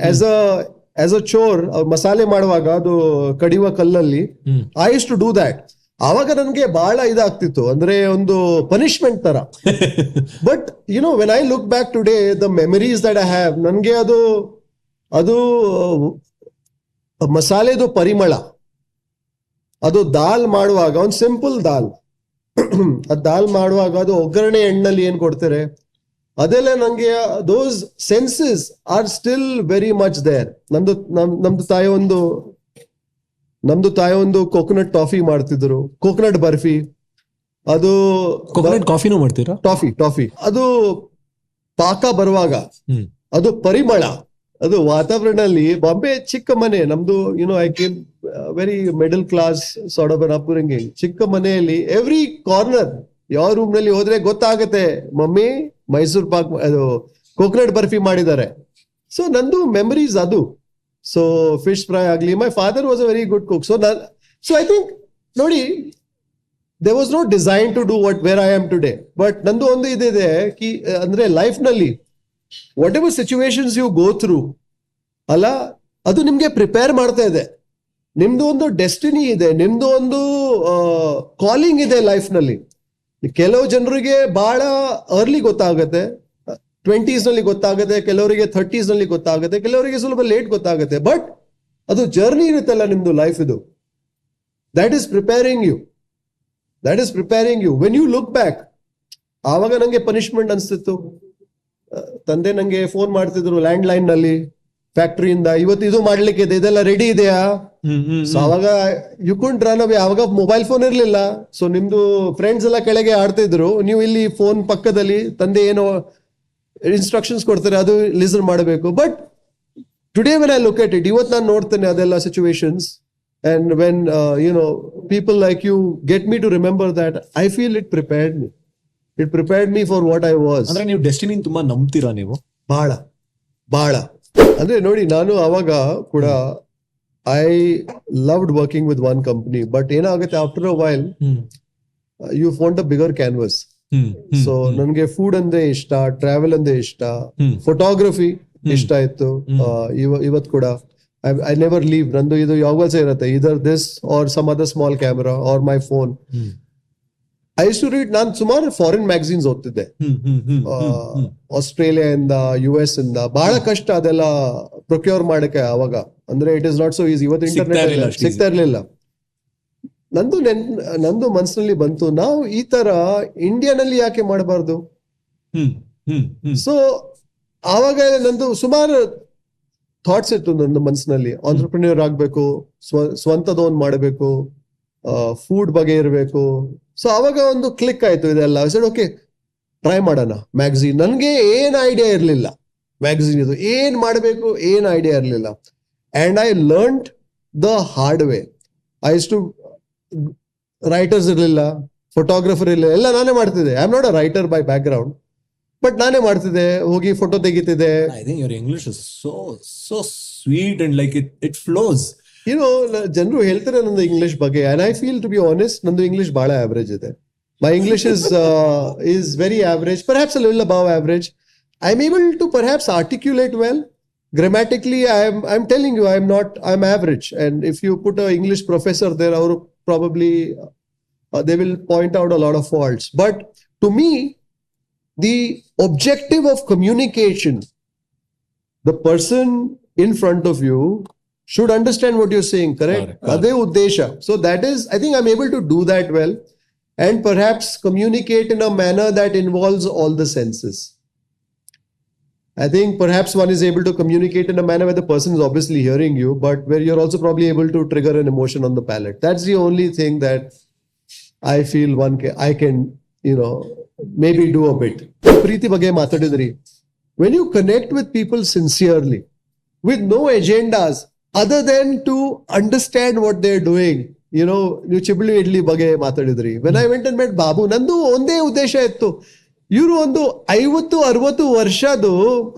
As a ಚೋರ್ ಮಸಾಲೆ ಮಾಡುವಾಗ ಅದು ಕಡಿಯುವ ಕಲ್ಲಲ್ಲಿ I used to do that. ಆವಾಗ ನನ್ಗೆ ಬಹಳ ಇದಾಗ್ತಿತ್ತು, ಅಂದ್ರೆ ಒಂದು ಪನಿಷ್ಮೆಂಟ್ ತರ. But when I look back today the memories that I have, ನನ್ಗೆ ಅದು ಮಸಾಲೆದು ಪರಿಮಳ, ಅದು ದಾಲ್ ಮಾಡುವಾಗ ಒಂದು ಸಿಂಪಲ್ ದಾಲ್, ಅದು ದಾಲ್ ಮಾಡುವಾಗ ಅದು ಒಗ್ಗರಣೆ ಎಣ್ಣಲ್ಲಿ ಏನ್ ಕೊಡ್ತಾರೆ ಅದೆಲ್ಲ ನಂಗೆ those senses are still very much there. ನಮ್ದು ತಾಯಿ ಒಂದು ಕೋಕೋನಟ್ ಟಾಫಿ ಮಾಡ್ತಿದ್ರು, ಕೋಕೋನಟ್ ಬರ್ಫಿ. ಅದು ಕೋಕೋನಟ್ ಕಾಫಿನೂ ಮಾಡ್ತೀರಾ? ಟಾಫಿ ಅದು ಪಾಕ ಬರುವಾಗ ಅದು ಪರಿಮಳ, ಅದು ವಾತಾವರಣದಲ್ಲಿ. ಬಾಂಬೆ ಚಿಕ್ಕ ಮನೆ ನಮ್ದು, I came very middle class sort of an upbringing. ಚಿಕ್ಕ ಮನೆಯಲ್ಲಿ ಎವ್ರಿ ಕಾರ್ನರ್, ಯಾವ ರೂಮ್ ನಲ್ಲಿ ಹೋದ್ರೆ ಗೊತ್ತಾಗತ್ತೆ ಮಮ್ಮಿ ಮೈಸೂರ್ ಪಾಕ್, ಅದು ಕೋಕೋನಟ್ ಬರ್ಫಿ ಮಾಡಿದ್ದಾರೆ. ಸೊ ನಂದು ಮೆಮರೀಸ್ ಅದು. ಸೊ ಫಿಶ್ ಫ್ರೈ ಆಗ್ಲಿ, my father was a very good cook. So I think ನೋಡಿ, there was no design to do where I am today. But ನಂದು ಒಂದು ಇದಿದೆ ಅಂದ್ರೆ ಲೈಫ್ ನಲ್ಲಿ what ever situations you go through ಅಲ್ಲ, ಅದು ನಿಮ್ಗೆ ಪ್ರಿಪೇರ್ ಮಾಡ್ತಾ ಇದೆ. ನಿಮ್ದು ಒಂದು ಡೆಸ್ಟಿನಿ ಇದೆ, ನಿಮ್ದು ಒಂದು ಕಾಲಿಂಗ್ ಇದೆ ಲೈಫ್ ನಲ್ಲಿ. ಕೆಲವು ಜನರಿಗೆ ಬಹಳ ಅರ್ಲಿ ಗೊತ್ತಾಗುತ್ತೆ, 20s ನಲ್ಲಿ ಗೊತ್ತಾಗುತ್ತೆ, ಕೆಲವರಿಗೆ 30s ನಲ್ಲಿ ಗೊತ್ತಾಗುತ್ತೆ, ಕೆಲವರಿಗೆ ಸ್ವಲ್ಪ ಲೇಟ್ ಗೊತ್ತಾಗುತ್ತೆ. ಬಟ್ ಅದು ಜರ್ನಿ ಇರುತ್ತಲ್ಲ ನಿಮ್ದು ಲೈಫ್, ಇದು that is preparing you. When you look back, ಆವಾಗ ನಂಗೆ ಪನಿಷ್ಮೆಂಟ್ ಅನ್ಸ್ತಿತ್ತು. ತಂದೆ ನಂಗೆ ಫೋನ್ ಮಾಡ್ತಿದ್ರು ಲ್ಯಾಂಡ್ ಲೈನ್ ನಲ್ಲಿ ಫ್ಯಾಕ್ಟ್ರಿಯಿಂದ, ಇವತ್ತು ಇದು ಮಾಡ್ಲಿಕ್ಕೆ ಇದೆ, ಇದೆಲ್ಲ ರೆಡಿ ಇದೆಯಾ? ಸೊ ಅವಾಗ ಯು ಕುಂಟ್ ರನ್ ಅವೇ, ಅವಾಗ ಮೊಬೈಲ್ ಫೋನ್ ಇರ್ಲಿಲ್ಲ. ಸೊ ನಿಮ್ದು ಫ್ರೆಂಡ್ಸ್ ಎಲ್ಲ ಕೆಳಗೆ ಆಡ್ತಿದ್ರು, ನೀವು ಇಲ್ಲಿ ಫೋನ್ ಪಕ್ಕದಲ್ಲಿ, ತಂದೆ ಏನೋ ಇನ್ಸ್ಟ್ರಕ್ಷನ್ಸ್ ಕೊಡ್ತಾರೆ ಅದು ಲಿಸನ್ ಮಾಡಬೇಕು. But today when I look at it, ಇವತ್ತು ನಾನು ನೋಡ್ತೇನೆ ಅದೆಲ್ಲ situations. And when people like you get me to remember that, I feel it prepared me. It prepared me for what I was. ಅಂದ್ರೆ ನೀವು destiny ತುಂಬಾ ನಂಬ್ತೀರಾ ನೀವು? ಬಹಳ ಅಂದ್ರೆ ನೋಡಿ, ನಾನು ಅವಾಗ ಕೂಡ I loved working with one company, but ಏನಾಗುತ್ತೆ after a while you want a bigger canvas. So ನನಗೆ ಫುಡ್ ಅಂದ್ರೆ ಇಷ್ಟ, ಟ್ರಾವೆಲ್ ಅಂದ್ರೆ ಇಷ್ಟ, ಫೋಟೋಗ್ರಫಿ ಇಷ್ಟ ಇತ್ತು. ಇವತ್ತು ಕೂಡ I never leave. ನಂದು ಇದು ಯಾವಾಗ ಇರುತ್ತೆ, either this or some other small camera or my phone. I used to read, ನಾನು ಸುಮಾರು ಫಾರಿನ್ ಮ್ಯಾಗಝೀನ್ಸ್ ಓದ್ತಿದ್ದೆ, ಆಸ್ಟ್ರೇಲಿಯಾ ಇಂದ, US ಇಂದ. ಬಹಳ ಕಷ್ಟ ಅದೆಲ್ಲ ಪ್ರೊಕ್ಯೂರ್ ಮಾಡಕ್ಕೆ ಅವಾಗ, ಅಂದ್ರೆ it is not so easy. ಇವತ್ತು ಇಂಟರ್ನೆಟ್ ಸಿಗ್ತಾ ಇರ್ಲಿಲ್ಲ. ನಂದು ಮನಸ್ಸಿನಲ್ಲಿ ಬಂತು, ನಾವು ಈ ತರ ಇಂಡಿಯಾನಲ್ಲಿ ಯಾಕೆ ಮಾಡಬಾರ್ದು? ಸೊ ಆವಾಗ ನಂದು ಸುಮಾರು ಥಾಟ್ಸ್ ಇತ್ತು ನನ್ನ ಮನಸ್ಸಿನಲ್ಲಿ. ಆಂಟ್ರಪ್ರಿನ್ಯೂರ್ ಆಗ್ಬೇಕು, ಸ್ವಂತದೋನ್ ಮಾಡಬೇಕು, ಫುಡ್ ಬಗ್ಗೆ ಇರಬೇಕು. ಸೊ ಅವಾಗ ಒಂದು ಕ್ಲಿಕ್ ಆಯ್ತು ಇದೆಲ್ಲ. ಓಕೆ, ಟ್ರೈ ಮಾಡೋಣ ಮ್ಯಾಗಝೀನ್. ನನ್ಗೆ ಏನ್ ಐಡಿಯಾ ಇರ್ಲಿಲ್ಲ ಮ್ಯಾಗಝೀನ್ ಇದು ಏನ್ ಮಾಡಬೇಕು, ಏನ್ ಐಡಿಯಾ ಇರ್ಲಿಲ್ಲ. And I learned the hard way. I used to, writers ಇರ್ಲಿಲ್ಲ, ಫೋಟೋಗ್ರಫರ್ ಇರ್ಲಿಲ್ಲ, ಎಲ್ಲ ನಾನೇ ಮಾಡ್ತಿದ್ದೆ. I am not a writer by background, but ನಾನೇ ಮಾಡ್ತಿದ್ದೆ, ಹೋಗಿ ಫೋಟೋ ತೆಗಿತಿದ್ದೆ. I think your English is so sweet and like it flows. ಜನರು ಹೇಳ್ತಾರೆ ನಂದು ಇಂಗ್ಲಿಷ್ ಬಗ್ಗೆ, and I feel, to be honest, ನಂದು ಇಂಗ್ಲಿಷ್ ಬಹಳ ಆವರೇಜ್ ಇದೆ. My English is very average, perhaps a little above average. I'm able to perhaps articulate well. Grammatically, I'm telling you, I'm average. And if you put an English professor there, probably they will point out a lot of faults. But to me, the objective of communication, the person in front of you should understand what you're saying, correct? Ade uddesha. So that is, I think I'm able to do that well, and perhaps communicate in a manner that involves all the senses. I think perhaps one is able to communicate in a manner where the person is obviously hearing you, but where you're also probably able to trigger an emotion on the palate. That's the only thing that I feel I can, maybe do a bit. Preeti ಬಗ್ಗೆ ಮಾತಾಡಿದ್ರಿ. When you connect with people sincerely, with no agendas other than to understand what they're doing, ನೀವು ಚಿಬಳಿ ಇಡ್ಲಿ ಬಗ್ಗೆ ಮಾತಾಡಿದ್ರಿ. When I went and met Babu, ನಂದು ಒಂದೇ ಉದ್ದೇಶ ಇತ್ತು, ಇವರು ಒಂದು 50-60 ವರ್ಷದ್ದು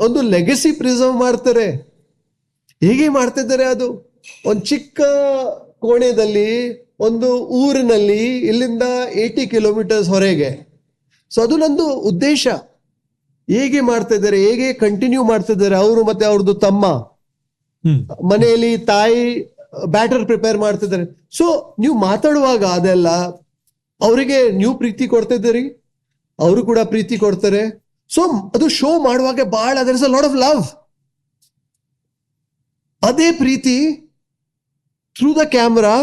ಒಂದು ಲೆಗಸಿ ಪ್ರಿಸರ್ವ್ ಮಾಡ್ತಾರೆ. ಹೇಗೆ ಮಾಡ್ತಿದ್ದಾರೆ ಅದು? ಒಂದು ಚಿಕ್ಕ ಕೋಣೆದಲ್ಲಿ, ಒಂದು ಊರಿನಲ್ಲಿ, ಇಲ್ಲಿಂದ 80 ಕಿಲೋಮೀಟರ್ಸ್ ಹೊರಗೆ. ಸೊ ಅದು ನಂದು ಉದ್ದೇಶ. ಹೇಗೆ ಮಾಡ್ತಾ ಇದ್ದಾರೆ, ಹೇಗೆ ಕಂಟಿನ್ಯೂ ಮಾಡ್ತಾ ಇದ್ದಾರೆ ಅವರು ಮತ್ತೆ ಅವ್ರದ್ದು ತಮ್ಮ. ಮನೆಯಲ್ಲಿ ತಾಯಿ ಬ್ಯಾಟರ್ ಪ್ರಿಪೇರ್ ಮಾಡ್ತಿದ್ದಾರೆ. ಸೊ ನೀವು ಮಾತಾಡುವಾಗ ಅದೆಲ್ಲ ಅವರಿಗೆ ನೀವು ಪ್ರೀತಿ ಕೊಡ್ತಿದ್ದೀರಿ, ಅವರು ಕೂಡ ಪ್ರೀತಿ ಕೊಡ್ತಾರೆ. ಸೊ ಅದು ಶೋ ಮಾಡುವಾಗ ಬಹಳ there is a lot of love. ಅದೇ ಪ್ರೀತಿ ಥ್ರೂ ದ ಕ್ಯಾಮ್ರಾ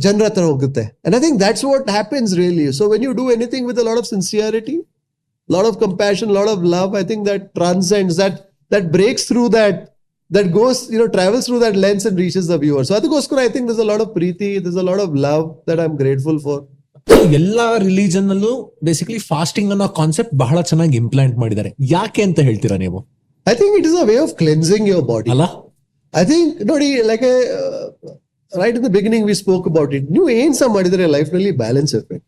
ಜನರ ಹತ್ರ ಹೋಗುತ್ತೆ. And I think that's what happens really. So when you do anything with a lot of sincerity, lot of compassion, lot of love, I think that transcends, that breaks through that goes, travels through that lens and reaches the viewer. So ಅದಕ್ಕೋಸ್ಕರ I think there's a lot of ಪ್ರೀತಿ, there's a lot of love that I'm grateful for. ಎಲ್ಲಾ religion ಅಲ್ಲೂ basically fasting ಅನ್ನೋ concept ಬಹಳ ಚೆನ್ನಾಗಿ implant ಮಾಡಿದ್ದಾರೆ. ಯಾಕೆ ಅಂತ ಹೇಳ್ತೀರಾ ನೀವು? I think it is a way of cleansing your body. ಅಲ್ಲ, I think ನೋಡಿ, like right in the beginning we spoke about it. ನೀವು ಏನ್ ಸಹ ಮಾಡಿದ್ರೆ ಲೈಫ್ ನಲ್ಲಿ ಬ್ಯಾಲೆನ್ಸ್ ಇರ್ಬೇಕು.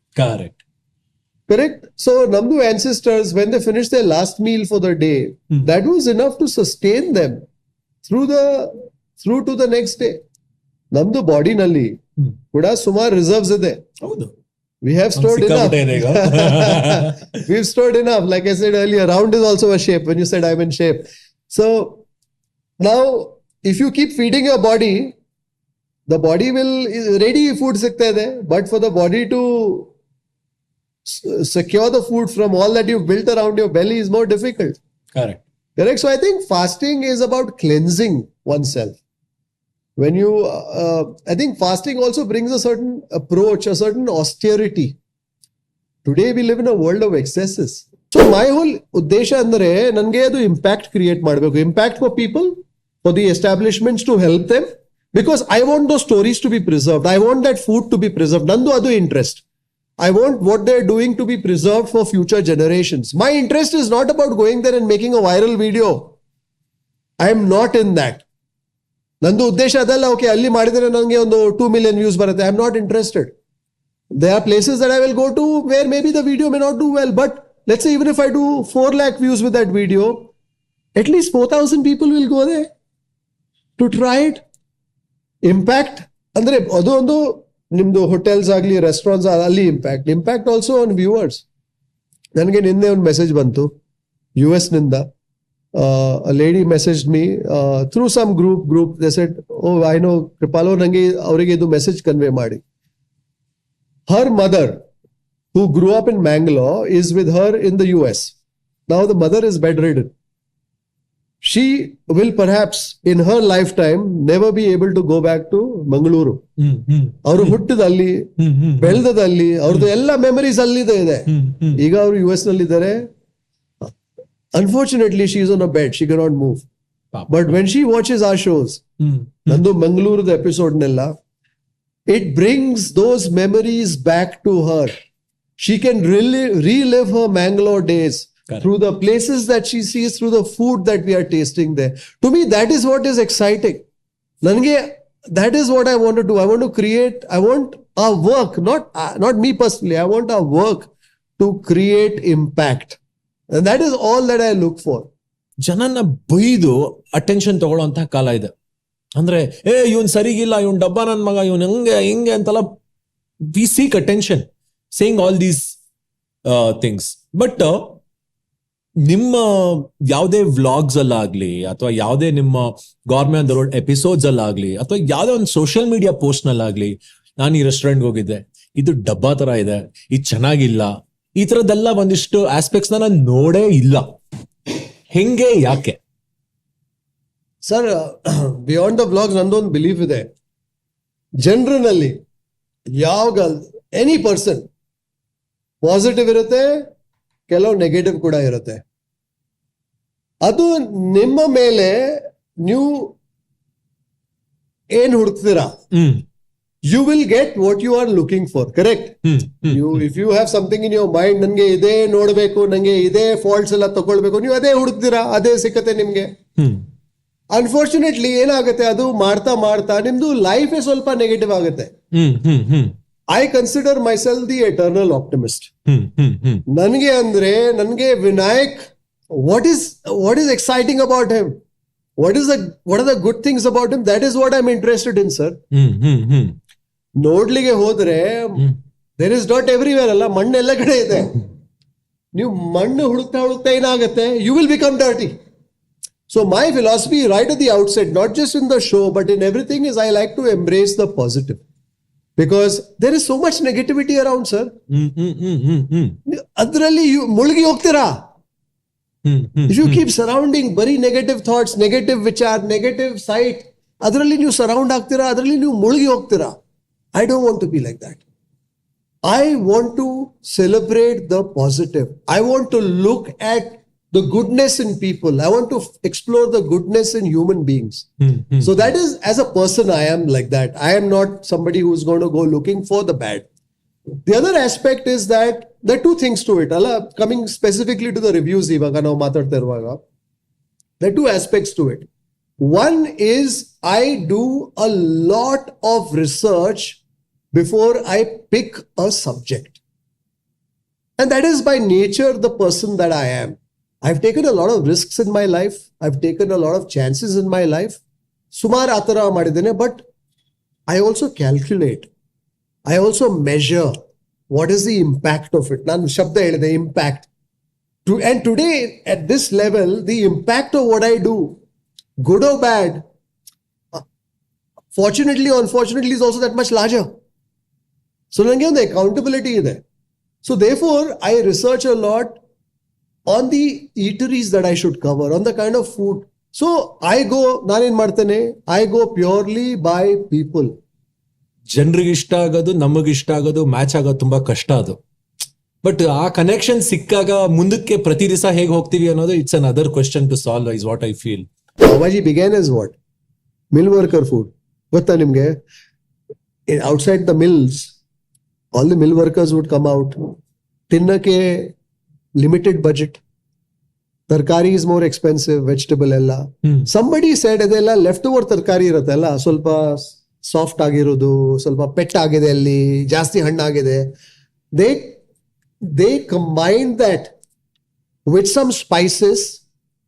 Correct. So namdu ancestors, when they finished their last meal for the day, that was enough to sustain them through to the next day. Namdu body nalli kuda sumar reserves ide. We have stored enough. We've stored enough. Like I said earlier, round is also a shape. When you said I'm in shape. So now if you keep feeding your body, the body will ready food sikta hai, but for the body to secure the food from all that you've built around your belly is more difficult. Correct. So I think fasting is about cleansing oneself. When you, I think fasting also brings a certain approach, a certain austerity. Today we live in a world of excesses. So my whole uddesha andre nange adu impact create ಮಾಡಬೇಕು. Impact for people, for the establishments to help them. Because I want those stories to be preserved. I want that food to be preserved. Nandu adu interest. I want what they're doing to be preserved for future generations. My interest is not about going there and making a viral video. I am not in that. Nandu uddesha adalla, okay, alli madidare nange ಒಂದು 2 million views barutte. I am not interested. There are places that I will go to where maybe the video may not do well, but let's say even if I do 4 lakh views with that video, at least 4,000 people will go there to try it. Impact ಅಂದ್ರೆ ಅದು ಒಂದು ನಿಮ್ದು hotels ಆಗ್ಲಿ, restaurants ಅಲ್ಲಿ impact also on viewers. ನನಗೆ ನಿನ್ನೆ ಒಂದು message ಬಂತು US ನಿಂದ. a lady messaged me through some group. They said, oh, I know Kripalo, nange ಅವರಿಗೆ ಇದು ಮೆಸೇಜ್ ಕನ್ವೆ ಮಾಡಿ. Her mother, who grew up in Bangalore, is with her in the US. Now the mother is bedridden. She will perhaps in her lifetime never be able to go back to Bengaluru. ಅವರು ಹುಟ್ಟಿದಲ್ಲಿ, ಬೆಳೆದಲ್ಲಿ, ಅವ್ರದ್ದು ಎಲ್ಲ memories ಅಲ್ಲಿದೆ ಇದೆ. ಈಗ ಅವರು US ನಲ್ಲಿ ಇದ್ದಾರೆ. Unfortunately, she is on a bed. She cannot move. But when she watches our shows, Nandu Bengaluru the episode nella, it brings those memories back to her. She can really relive her Bangalore days. Correct. Through the places that she sees, through the food that we are tasting there. To me, that is what is exciting. Nange, that is what I want to do. I want to create, I want our work, not me personally, I want our work to create impact. And that is all that I look for. ಜನನ ಬೈದು attention ತಗೊಳ್ಳೋಂತಹ ಕಾಲ ಇದೆ. ಅಂದ್ರೆ ಇವನ್ ಸರಿಗಿಲ್ಲ, ಇವನ್ ಡಬ್ಬ ನನ್ ಮಗ, ಇವನ್ ಹಿಂಗೆ ಅಂತೆಲ್ಲ we seek attention saying all these things. But ನಿಮ್ಮ ಯಾವುದೇ ವ್ಲಾಗ್ಸ್ ಅಲ್ಲಾಗ್ಲಿ, ಅಥವಾ ಯಾವುದೇ ನಿಮ್ಮ ಗೌರ್ಮೆಂಟ್ ರೋಡ್ ಎಪಿಸೋಡ್ಸ್ ಅಲ್ಲಾಗ್ಲಿ, ಅಥವಾ ಯಾವುದೇ ಒಂದು ಸೋಷಿಯಲ್ ಮೀಡಿಯಾ ಪೋಸ್ಟ್ ನಲ್ಲಾಗ್ಲಿ, ನಾನು ಈ ರೆಸ್ಟೋರೆಂಟ್ಗೆ ಹೋಗಿದ್ದೆ, ಇದು ಡಬ್ಬಾ ತರ ಇದೆ, ಇದು ಚೆನ್ನಾಗಿಲ್ಲ, ಈ ತರದ್ದೆಲ್ಲ ಒಂದಿಷ್ಟು ಆಸ್ಪೆಕ್ಟ್ಸ್ ನಾನು ನೋಡೇ ಇಲ್ಲ. ಹೆಂಗೆ, ಯಾಕೆ? ಸರ್, ಬಿಯಾಂಡ್ ದ ವ್ಲಾಗ್ಸ್ ನಂದೊಂದು ಬಿಲೀಫ್ ಇದೆ. ಜನರನಲ್ಲಿ ಯಾವಾಗ ಎನಿ ಪರ್ಸನ್ ಪಾಸಿಟಿವ್ ಇರುತ್ತೆ, ಕೆಲವು ನೆಗೆಟಿವ್ ಕೂಡ ಇರುತ್ತೆ. ಅದು ನಿಮ್ಮ ಮೇಲೆ ನೀವು ಏನ್ ಹುಡುಕ್ತೀರಾ, you will get what you are looking for. Correct? If you have something in your mind, nange ide nodbeku, nange ide faults ella takolbeku, ನೀವು ಅದೇ ಹುಡುಕ್ತೀರಾ, ಅದೇ ಸಿಕ್ಕತ್ತೆ ನಿಮ್ಗೆ. ಅನ್ಫಾರ್ಚುನೇಟ್ಲಿ ಏನಾಗುತ್ತೆ, ಅದು ಮಾಡ್ತಾ ಮಾಡ್ತಾ ನಿಮ್ದು ಲೈಫ್ ಸ್ವಲ್ಪ ನೆಗೆಟಿವ್ ಆಗುತ್ತೆ. I consider myself the eternal optimist. ನನಗೆ ಅಂದ್ರೆ ನನಗೆ Vinayak, what is exciting about him? What are the good things about him? That is what I'm interested in, sir. ನೋಡ್ಲಿಕ್ಕೆ ಹೋದ್ರೆ there is dirt everywhere ಅಲ್ಲ, ಮಣ್ಣು ಎಲ್ಲ ಕಡೆ ಇದೆ. ನೀವು ಮಣ್ಣು ಹುಡುಕ್ತಾ ಏನಾಗುತ್ತೆ, you will become dirty. So my philosophy right at the outset, not just in the show, but in everything, is I like to embrace the positive. Because there is so much negativity around, sir. Adralli you mulgi hogtira. If you keep surrounding very negative thoughts, negative vichar, negative sight, adralli you surround ಆಗ್ತೀರಾ, adralli you mulgi hogtira. I don't want to be like that. I want to celebrate the positive. I want to look at the goodness in people. I want to explore the goodness in human beings. So that is, as a person, I am like that. I am not somebody who's going to go looking for the bad. The other aspect is that there are two things to it. Coming specifically to the reviews, there are two aspects to it. One is I do a lot of research before I pick a subject. And that is by nature the person that I am. I've taken a lot of risks in my life. I've taken a lot of chances in my life. Sumar atara madidene, but I also calculate. I also measure what is the impact of it. Nan shabda helide, impact. And today, at this level, the impact of what I do, good or bad, fortunately or unfortunately, is also that much larger. So the accountability is there. So therefore, I research a lot on the eateries that I should cover, on the kind of food. So I go purely by people. ಜನರಿಗೆ ಇಷ್ಟ ಆಗೋದು, ನಮಗೆ ಇಷ್ಟ ಆಗೋದು, match ಆಗೋದು ತುಂಬಾ ಕಷ್ಟ ಅದು. ಬಟ್ ಆ ಕನೆಕ್ಷನ್ ಸಿಕ್ಕಾಗ ಮುಂದಕ್ಕೆ ಪ್ರತಿ ದಿವಸ ಹೇಗೆ ಹೋಗ್ತೀವಿ ಅನ್ನೋದು it's another question to solve is what I feel. Pav-bhaji began as what? Mill worker food. Gotta nimge? Outside the mills, all the mill workers would come out. Tinnake limited budget. Tarkari is more expensive, vegetable ella. Somebody said adella leftover tarkari iruttalla, ಸ್ವಲ್ಪ soft ಆಗಿರೋದು, ಸ್ವಲ್ಪ pet ಆಗಿದೆ, ಅಲ್ಲಿ ಜಾಸ್ತಿ ಹಣ್ಣಾಗಿದೆ. They combined that with some spices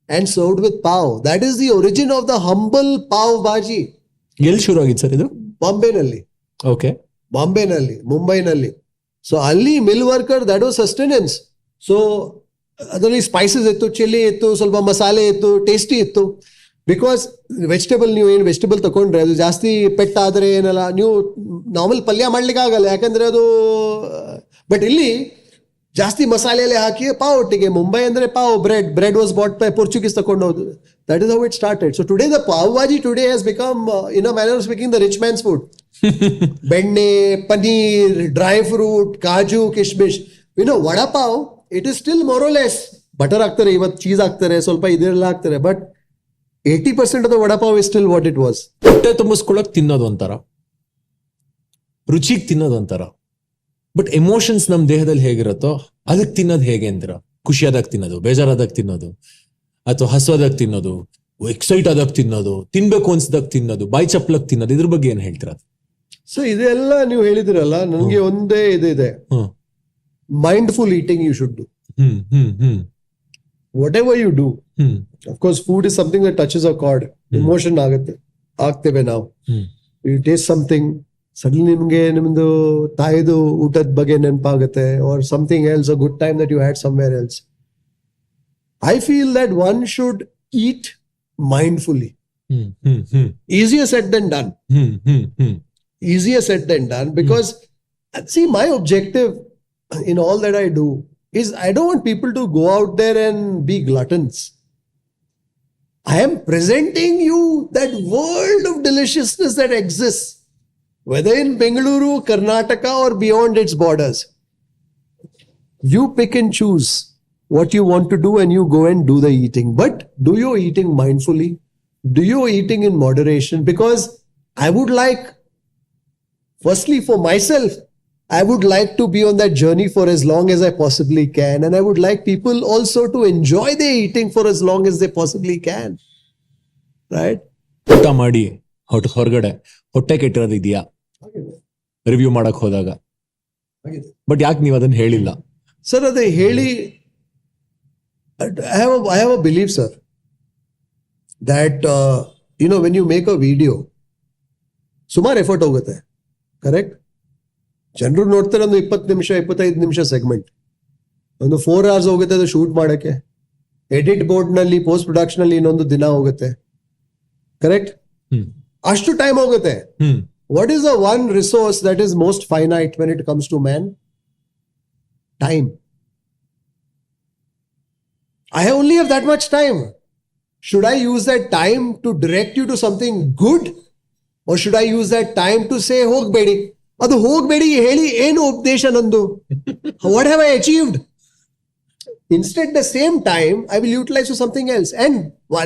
and served with pav. That is the origin of the humble pav bhaji. ಎಲ್ಲಿ ಶುರು ಆಗಿತ್ತು sir ಇದು? ಬಾಂಬೆನಲ್ಲಿ. ಓಕೆ, ಬಾಂಬೆನಲ್ಲಿ, ಮುಂಬೈನಲ್ಲಿ. ಸೊ ಅಲ್ಲಿ mill worker, that was sustenance. So ಅದರಲ್ಲಿ ಸ್ಪೈಸಸ್ ಇತ್ತು, ಚಿಲ್ಲಿ ಇತ್ತು, ಸ್ವಲ್ಪ ಮಸಾಲೆ ಇತ್ತು, ಟೇಸ್ಟಿ ಇತ್ತು. ಬಿಕಾಸ್ ವೆಜಿಟೇಬಲ್, ನೀವು ಏನು ವೆಜಿಟೇಬಲ್ ತಗೊಂಡ್ರೆ ಅದು ಜಾಸ್ತಿ ಪೆಟ್ಟಾದರೆ ಏನಲ್ಲ, ನೀವು ನಾರ್ಮಲ್ ಪಲ್ಯ ಮಾಡ್ಲಿಕ್ಕೆ ಆಗಲ್ಲ, ಯಾಕಂದ್ರೆ ಅದು. ಬಟ್ ಇಲ್ಲಿ ಜಾಸ್ತಿ ಮಸಾಲೆಯಲ್ಲೇ ಹಾಕಿ ಪಾವ್ ಒಟ್ಟಿಗೆ. ಮುಂಬೈ ಅಂದ್ರೆ pav, bread was bought by Portuguese ತಗೊಂಡು ಹೋದು. That is how it started. So today the pav bhaji today has become, in a manner of speaking, the rich man's food. ಬೆಣ್ಣೆ, paneer, dry fruit, kaju, kishmish. Vada pav, it is still more or less. Butter ಹಾಕ್ತಾರೆ, ಇವತ್ತು cheese ಹಾಕ್ತಾರೆ, ಸ್ವಲ್ಪ ಇದೆಲ್ಲ ಹಾಕ್ತಾರೆ, but 80% of the vada pav is still what it was. ಹೊಟ್ಟೆ ತುಂಬಿಸ್ಕೊಳಕ್ ತಿನ್ನೋದು ಒಂಥರ, ರುಚಿಗೆ ತಿನ್ನೋದು ಒಂಥರ. ಬಟ್ ಎಮೋಷನ್ಸ್ ನಮ್ ದೇಹದಲ್ಲಿ ಹೇಗಿರುತ್ತೋ ಅದಕ್ಕೆ ತಿನ್ನೋದು ಹೇಗೆ ಅಂತೀರ? ಖುಷಿಯಾದಾಗ ತಿನ್ನೋದು, ಬೇಜಾರಾದಾಗ ತಿನ್ನೋದು, ಅಥವಾ ಹಸುವಾದಾಗ ತಿನ್ನೋದು, ಎಕ್ಸೈಟ್ ಆದಾಗ ತಿನ್ನೋದು, ತಿನ್ಬೇಕು ಅನ್ಸ್ದಾಗ ತಿನ್ನೋದು, ಬಾಯಿ ಚಪ್ಲಕ್ ತಿನ್ನೋದು, ಇದ್ರ ಬಗ್ಗೆ ಏನ್ ಹೇಳ್ತೀರ? ಸೊ ಇದೆಲ್ಲ ನೀವು ಹೇಳಿದಿರಲ್ಲ, ನನಗೆ ಒಂದೇ ಇದೆ, mindful eating you should do. Whatever you do, of course, food is something that touches a chord. Emotion ಆಗ್ತೇವೆ ನಾವು. You taste something, suddenly ನಿಮ್ಗೆ ನಿಮ್ದು ತಾಯಿದು ಊಟದ ಬಗ್ಗೆ ನೆನಪಾಗುತ್ತೆ, or something else, a good time that you had somewhere else. I feel that one should eat mindfully. Easier said than done. Easier said than done, because see, my objective in all that I do is I don't want people to go out there and be gluttons. I am presenting you that world of deliciousness that exists, whether in Bengaluru, Karnataka, or beyond its borders. You pick and choose what you want to do and you go and do the eating. But do your eating mindfully. Do your eating in moderation. Because I would like, firstly for myself, I would like to be on that journey for as long as I possibly can. And I would like people also to enjoy their eating for as long as they possibly can. Right? ಊಟ ಮಾಡಿ ಹೊರಗಡೆ ಹೊಟ್ಟೆ ಕೆಟ್ಟಿರೋದು ಇದೆಯಾ review ಮಾಡಕ್ ಹೋದಾಗ? But ಯಾಕೆ ನೀವು ಅದನ್ನ ಹೇಳಿಲ್ಲ ಸರ್? ಅದೇ ಹೇಳಿ, I have a belief, sir, that when you make a video, ಸುಮಾರು ಎಫರ್ಟ್ ಹೋಗುತ್ತೆ. ಕರೆಕ್ಟ್? ಜನರು ನೋಡ್ತಾರೆ ಒಂದು 20 ನಿಮಿಷ 25 ನಿಮಿಷ ಸೆಗ್ಮೆಂಟ್, ಒಂದು 4 hours ಹೋಗುತ್ತೆ ಅದು ಶೂಟ್ ಮಾಡಕ್ಕೆ. ಎಡಿಟ್ ಬೋರ್ಡ್ ನಲ್ಲಿ ಪೋಸ್ಟ್ ಪ್ರೊಡಕ್ಷನ್ ಅಲ್ಲಿ ಇನ್ನೊಂದು ದಿನ ಹೋಗುತ್ತೆ. ಕರೆಕ್ಟ್? ಅಷ್ಟು ಟೈಮ್ ಹೋಗುತ್ತೆ. What is the one resource that is most finite when it comes to man? Time. I only have that much time. Should I use that time to direct you to something good? Or should I use that time to say, ಹೋಗ್ಬೇಡಿ? ಅದು ಹೋಗ್ಬೇಡಿ ಹೇಳಿ ಏನು ಉಪದೇಶ ನಂದು? What have I achieved? Instead, the same time, I will utilize for something else. And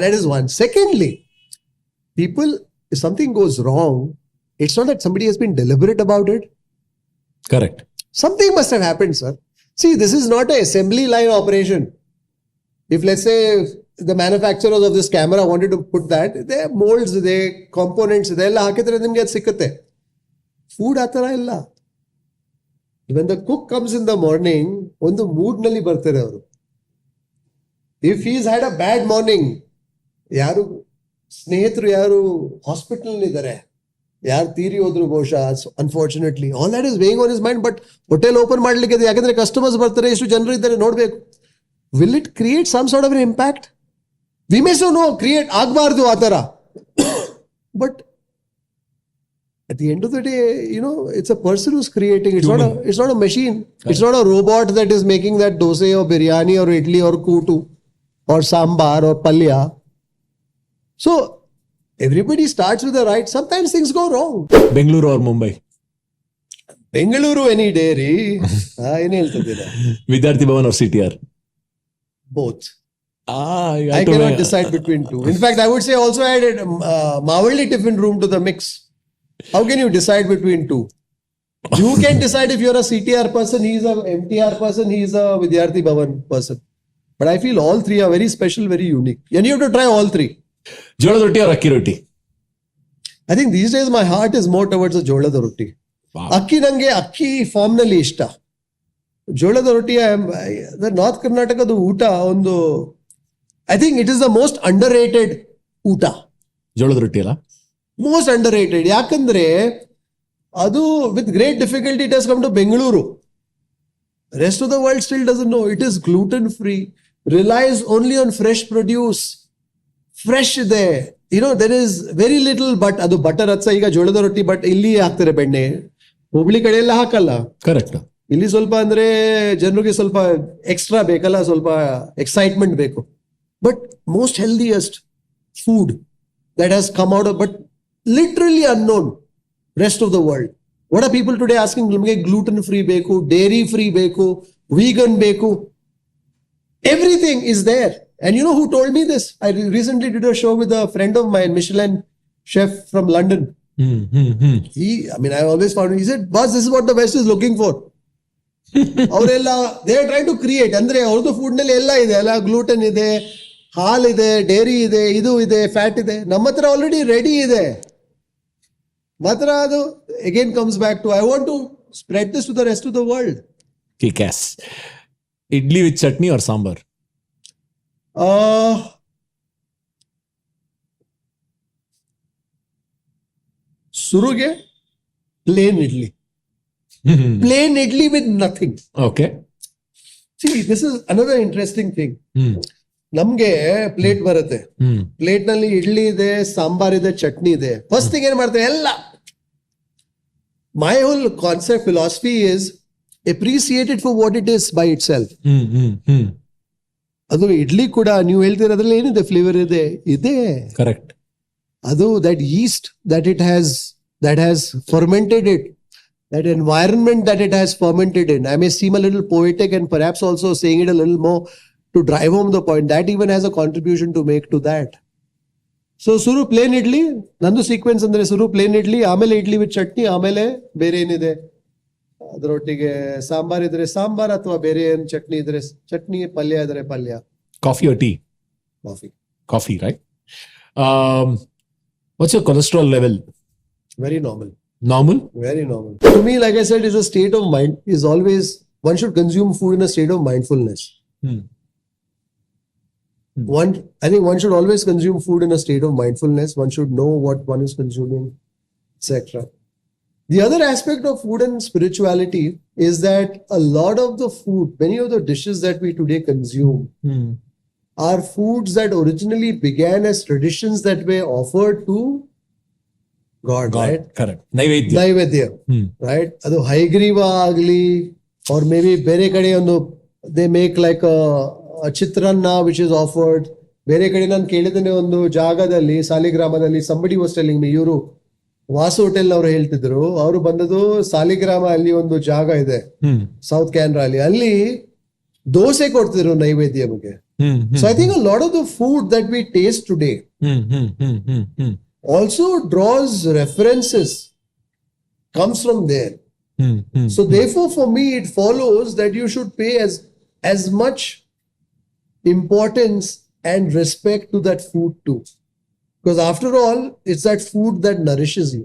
that is one. Secondly, people, if something goes wrong, it's not that somebody has been deliberate about it. Correct. Something must have happened, sir. See, this is not an assembly line operation. If let's say the manufacturers of this camera wanted to put that, their molds, their components, ಇದೆಲ್ಲ ಹಾಕಿದ್ರೆ ನಿಮ್ಗೆ ಅದು ಸಿಕ್ಕುತ್ತೆ. Food ಆ ಥರ ಇಲ್ಲ. When the cook comes in the morning, ಒಂದು mood ನಲ್ಲಿ ಬರ್ತಾರೆ ಅವರು. If he's had a bad morning, ಯಾರು ಸ್ನೇಹಿತರು ಯಾರು ಹಾಸ್ಪಿಟಲ್ ಇದ್ದಾರೆ, ಯಾರು ತೀರಿ ಹೋದ್ರು ಬಹುಶಃ, unfortunately all that is weighing on his mind. But hotel open ಮಾಡ್ಲಿಕ್ಕೆ ಇದೆ, ಯಾಕಂದ್ರೆ ಕಸ್ಟಮರ್ಸ್ ಬರ್ತಾರೆ, ಇಷ್ಟು ಜನರು ಇದ್ದಾರೆ ನೋಡ್ಬೇಕು. Will it create some sort of an impact? We may say no, create agbardu atara. But at the end of the day, it's a person who's creating. It's not a machine. Correct. It's not a robot that is making that dosa or biryani or idli or kutu or sambar or palya. So everybody starts with the right. Sometimes things go wrong. Bengaluru or Mumbai? Bengaluru any day, re. Vidyarthi Bhavan or CTR? Both. I cannot decide between two. In fact, I would say also add a mildly different room to the mix. How can you decide between two? You can decide if you're a CTR person, he's a MTR person, he's a Vidyarthi Bhavan person. But I feel all three are very special, very unique. And you have to try all three. Jolada roti or akki roti? I think these days my heart is more towards the Jolada roti. Wow. Akki nange akki form nalli ishta. ಜೋಳದ ರೊಟ್ಟಿ, north ಕರ್ನಾಟಕದ ಊಟ ಒಂದು, I think it is the most underrated ಊಟ. ಜೋಳದ ರೊಟ್ಟಿ ಅಲ್ಲ, most underrated. ಯಾಕಂದ್ರೆ ಅದು with great difficulty it has come to Bengaluru. Rest of the world still doesn't know. It is gluten free, relies only on fresh produce. Fresh ಇದೆ, there is very little. But ಅದು butter ಹಚ್ಚ ಈಗ ಜೋಳದ ರೊಟ್ಟಿ, but ಇಲ್ಲಿ ಹಾಕ್ತಾರೆ ಬೆಣ್ಣೆ. ಹುಬ್ಳಿ ಕಡೆ ಎಲ್ಲ ಹಾಕಲ್ಲ. ಕರೆಕ್ಟ್. ಇಲ್ಲಿ ಸ್ವಲ್ಪ ಅಂದ್ರೆ ಜನರಿಗೆ ಸ್ವಲ್ಪ ಎಕ್ಸ್ಟ್ರಾ ಬೇಕಲ್ಲ, ಸ್ವಲ್ಪ ಎಕ್ಸೈಟ್ಮೆಂಟ್ ಬೇಕು. But most healthiest food that has come out of, but literally unknown rest of the world. What are people today asking? ನಿಮಗೆ ಗ್ಲೂಟನ್ ಫ್ರೀ ಬೇಕು, ಡೇರಿ ಫ್ರೀ ಬೇಕು, ವೀಗನ್ ಬೇಕು, everything is there. And you know who told me this? I recently did a show with a friend of mine, Michelin chef from London. I always found, he said, boss, this is what the West is looking for. ಅವರೆಲ್ಲ they are trying to create. ಅಂದ್ರೆ ಅವ್ರದ್ದು food ನಲ್ಲಿ ಎಲ್ಲ ಇದೆ ಅಲ್ಲ, gluten ಇದೆ, ಹಾಲ್ ಇದೆ, dairy ಇದೆ, ಇದು ಇದೆ, ಫ್ಯಾಟ್ ಇದೆ. ನಮ್ಮ ಹತ್ರ ಆಲ್ರೆಡಿ ರೆಡಿ ಇದೆ. ಮಾತ್ರ ಅದು again comes back to I want to spread this to the rest of the world. Kickass. Idli with chutney or sambar? ಶುರುಗೆ plain idli. Plain idli with nothing. Okay. See, this is another interesting thing. ನಮ್ಗೆ plate ಬರುತ್ತೆ, plate ನಲ್ಲಿ ಇಡ್ಲಿ ಇದೆ, ಸಾಂಬಾರ್ ಇದೆ, ಚಟ್ನಿ ಇದೆ. First thing ಏನ್ ಮಾಡ್ತಾರೆ ಎಲ್ಲ, my whole concept philosophy is appreciate it for what it is by itself. ಅದು ಇಡ್ಲಿ ಕೂಡ ನೀವು ಹೇಳ್ತಿರೋದ್ರಲ್ಲಿ ಏನಿದೆ, ಫ್ಲೇವರ್ ಇದೆ. ಕರೆಕ್ಟ್. ಅದು that yeast that has fermented it, that environment that it has fermented in. I may seem a little poetic and perhaps also saying it a little more to drive home the point. That even has a contribution to make to that. So suru plain idli, nandu sequence andre suru plain idli, ಆಮೇಲೆ idli with chutney, ಆಮೇಲೆ ಬೇರೆ ಏನಿದೆ ಅದರೊಟ್ಟಿಗೆ ಸಾಂಬಾರ್ ಇದ್ರೆ ಸಾಂಬಾರ್, ಅಥವಾ ಬೇರೆ ಏನು ಚಟ್ನಿ ಇದ್ರೆ ಚಟ್ನಿ, ಪಲ್ಯ ಇದ್ರೆ ಪಲ್ಯ. Coffee or tea? Coffee, right? What's your cholesterol level? Very normal. Normal? Very normal. To me, like I said, is a state of mind. Is always, one should consume food in a state of mindfulness. I think one should always consume food in a state of mindfulness. One should know what one is consuming, etc. The other aspect of food and spirituality is that a lot of the food, many of the dishes that we today consume, are foods that originally began as traditions that were offered to God, right? Correct. ನೈವೇದ್ಯ. Naivedya, right? ಅದು ಹೈಗ್ರೀವ ಆಗಲಿ, or maybe ಬೇರೆ ಕಡೆ ಒಂದು they make like a chitranna which is offered. ಬೇರೆ ಕಡೆ ನಾನು ಕೇಳಿದ್ದೇನೆ, ಒಂದು ಜಾಗದಲ್ಲಿ ಸಾಲಿಗ್ರಾಮದಲ್ಲಿ somebody was telling me, ಇವರು ವಾಸು ಹೋಟೆಲ್ ಅವರು ಹೇಳ್ತಿದ್ರು, ಅವರು ಬಂದದು ಸಾಲಿಗ್ರಾಮ ಅಲ್ಲಿ ಒಂದು ಜಾಗ ಇದೆ ಸೌತ್ ಕ್ಯಾನ್ರಾ ಅಲ್ಲಿ ದೋಸೆ ಕೊಡ್ತಿದ್ರು ನೈವೇದ್ಯಕ್ಕೆ. So I think a lot of the food that we taste today also draws references, comes from there. So therefore for me it follows that you should pay as much importance and respect to that food too. Because after all, it's that food that nourishes you.